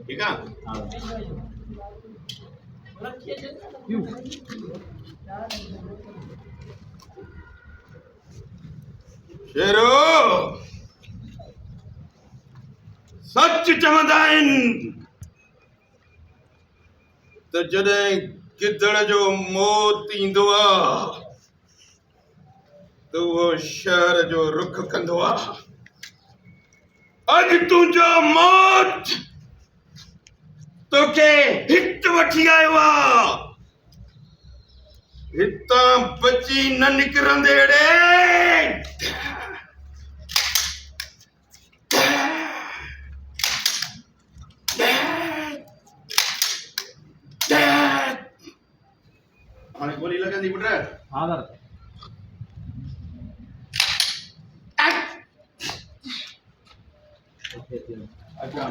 ठीक है शेरो सच चवंदा आहिनि त जॾहिं गिदड़ जो मौत ईंदो आहे त उहो शहर जो रुख कंदो आहे अॼु तुंहिंजो मौत तोखे हिते वठी आयो आहे हितां बची न निकिरंदे हाणे गोली लॻंदी पुट हाँ सर अच्छा